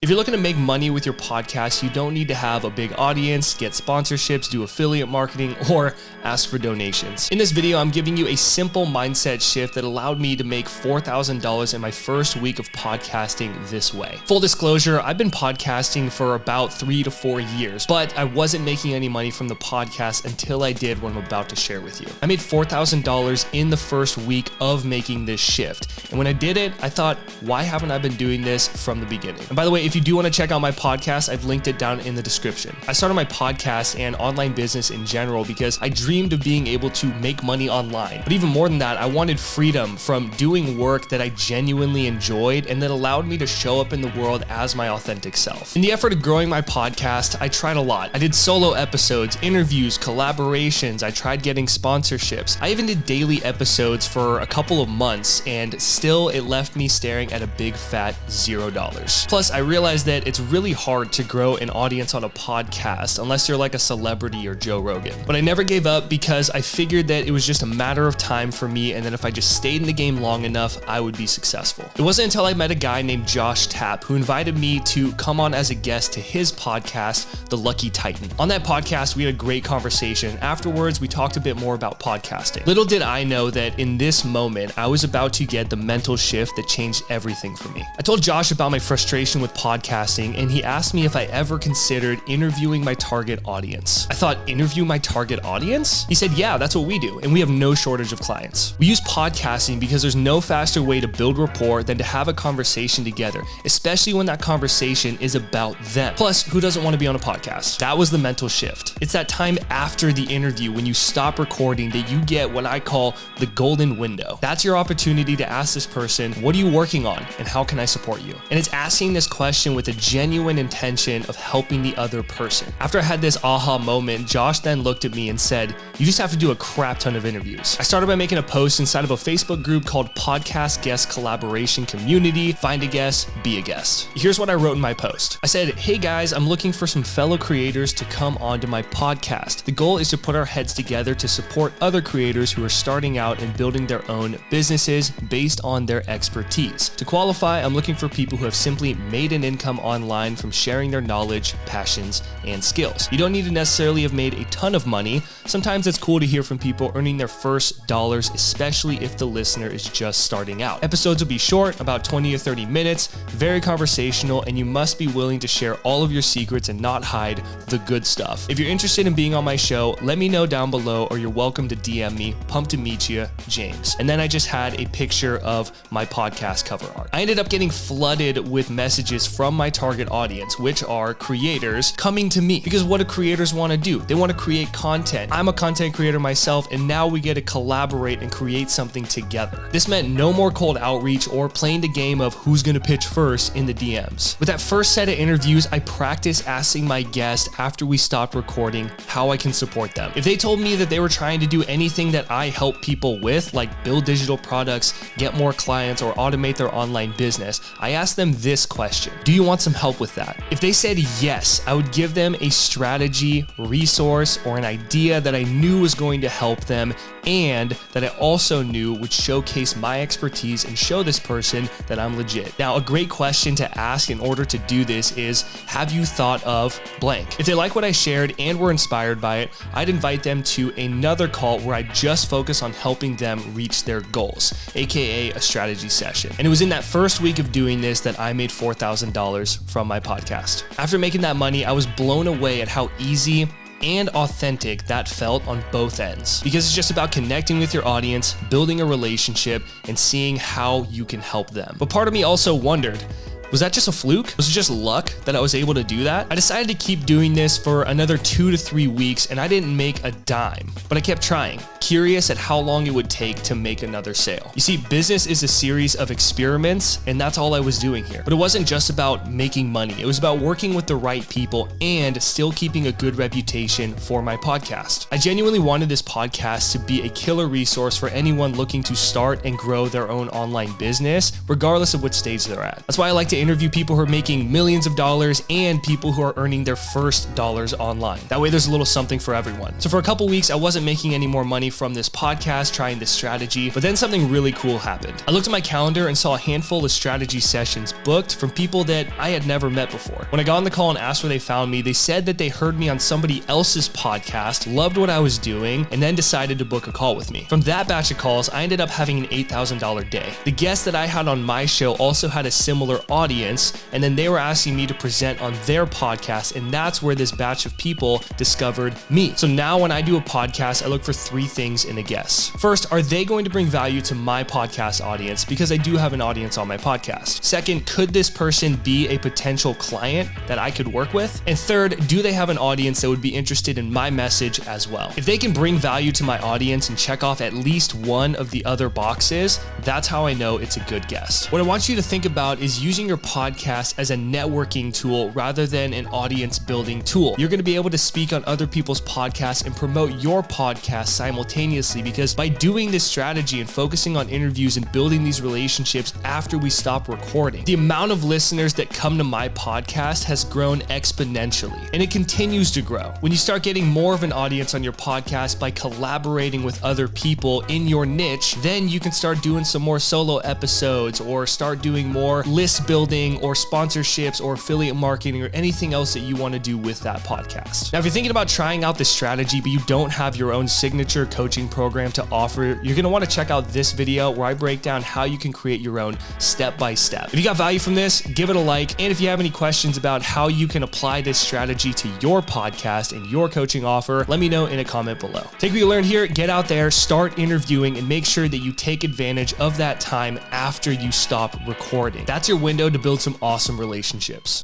If you're looking to make money with your podcast, you don't need to have a big audience, get sponsorships, do affiliate marketing, or ask for donations. In this video, I'm giving you a simple mindset shift that allowed me to make $4,000 in my first week of podcasting this way. Full disclosure, I've been podcasting for about 3 to 4 years, but I wasn't making any money from the podcast until I did what I'm about to share with you. I made $4,000 in the first week of making this shift. And when I did it, I thought, why haven't I been doing this from the beginning? And by the way, if you do want to check out my podcast, I've linked it down in the description. I started my podcast and online business in general because I dreamed of being able to make money online. But even more than that, I wanted freedom from doing work that I genuinely enjoyed and that allowed me to show up in the world as my authentic self. In the effort of growing my podcast, I tried a lot. I did solo episodes, interviews, collaborations. I tried getting sponsorships. I even did daily episodes for a couple of months, and still it left me staring at a big fat $0. Plus, I realized that it's really hard to grow an audience on a podcast unless you're like a celebrity or Joe Rogan. But I never gave up because I figured that it was just a matter of time for me, and that if I just stayed in the game long enough, I would be successful. It wasn't until I met a guy named Josh Tapp who invited me to come on as a guest to his podcast, The Lucky Titan. On that podcast, we had a great conversation. Afterwards, we talked a bit more about podcasting. Little did I know that in this moment, I was about to get the mental shift that changed everything for me. I told Josh about my frustration with podcasting, and he asked me if I ever considered interviewing my target audience. I thought, interview my target audience? He said, yeah, that's what we do, and we have no shortage of clients. We use podcasting because there's no faster way to build rapport than to have a conversation together, especially when that conversation is about them. Plus, who doesn't want to be on a podcast? That was the mental shift. It's that time after the interview when you stop recording that you get what I call the golden window. That's your opportunity to ask this person, what are you working on and how can I support you? And it's asking this question with a genuine intention of helping the other person. After I had this aha moment, Josh then looked at me and said, you just have to do a crap ton of interviews. I started by making a post inside of a Facebook group called Podcast Guest Collaboration Community. Find a guest, be a guest. Here's what I wrote in my post. I said, hey guys, I'm looking for some fellow creators to come onto my podcast. The goal is to put our heads together to support other creators who are starting out and building their own businesses based on their expertise. To qualify, I'm looking for people who have simply made an income online from sharing their knowledge, passions, and skills. You don't need to necessarily have made a ton of money. Sometimes it's cool to hear from people earning their first dollars, especially if the listener is just starting out. Episodes will be short, about 20 or 30 minutes, very conversational, and you must be willing to share all of your secrets and not hide the good stuff. If you're interested in being on my show, let me know down below, or you're welcome to DM me. Pumped to meet you, James. And then I just had a picture of my podcast cover art. I ended up getting flooded with messages from my target audience, which are creators, coming to me. Because what do creators want to do? They want to create content. I'm a content creator myself, and now we get to collaborate and create something together. This meant no more cold outreach or playing the game of who's going to pitch first in the DMs. With that first set of interviews, I practiced asking my guests after we stopped recording how I can support them. If they told me that they were trying to do anything that I help people with, like build digital products, get more clients, or automate their online business, I asked them this question: do you want some help with that? If they said yes, I would give them a strategy, resource, or an idea that I knew was going to help them and that I also knew would showcase my expertise and show this person that I'm legit. Now, a great question to ask in order to do this is, have you thought of blank? If they like what I shared and were inspired by it, I'd invite them to another call where I just focus on helping them reach their goals, aka a strategy session. And it was in that first week of doing this that I made $4,000 from my podcast. After making that money, I was blown away at how easy and authentic that felt on both ends, because it's just about connecting with your audience, building a relationship, and seeing how you can help them. But part of me also wondered, was that just a fluke? Was it just luck that I was able to do that? I decided to keep doing this for another 2 to 3 weeks, and I didn't make a dime, but I kept trying, curious at how long it would take to make another sale. You see, business is a series of experiments, and that's all I was doing here. But it wasn't just about making money. It was about working with the right people and still keeping a good reputation for my podcast. I genuinely wanted this podcast to be a killer resource for anyone looking to start and grow their own online business, regardless of what stage they're at. That's why I like to interview people who are making millions of dollars and people who are earning their first dollars online. That way there's a little something for everyone. So for a couple weeks, I wasn't making any more money from this podcast, trying this strategy, but then something really cool happened. I looked at my calendar and saw a handful of strategy sessions booked from people that I had never met before. When I got on the call and asked where they found me, they said that they heard me on somebody else's podcast, loved what I was doing, and then decided to book a call with me. From that batch of calls, I ended up having an $8,000 day. The guests that I had on my show also had a similar audience, and then they were asking me to present on their podcast, and that's where this batch of people discovered me. So now when I do a podcast, I look for three things in a guest. First, are they going to bring value to my podcast audience? Because I do have an audience on my podcast. Second, could this person be a potential client that I could work with? And third, do they have an audience that would be interested in my message as well? If they can bring value to my audience and check off at least one of the other boxes, that's how I know it's a good guest. What I want you to think about is using your podcast as a networking tool rather than an audience building tool. You're going to be able to speak on other people's podcasts and promote your podcast simultaneously, because by doing this strategy and focusing on interviews and building these relationships after we stop recording, the amount of listeners that come to my podcast has grown exponentially, and it continues to grow. When you start getting more of an audience on your podcast by collaborating with other people in your niche, then you can start doing some more solo episodes or start doing more list building or sponsorships or affiliate marketing or anything else that you want to do with that podcast. Now, if you're thinking about trying out this strategy, but you don't have your own signature coaching program to offer, you're going to want to check out this video where I break down how you can create your own step by step. If you got value from this, give it a like. And if you have any questions about how you can apply this strategy to your podcast and your coaching offer, let me know in a comment below. Take what you learned here, get out there, start interviewing, and make sure that you take advantage of that time after you stop recording. That's your window to build some awesome relationships.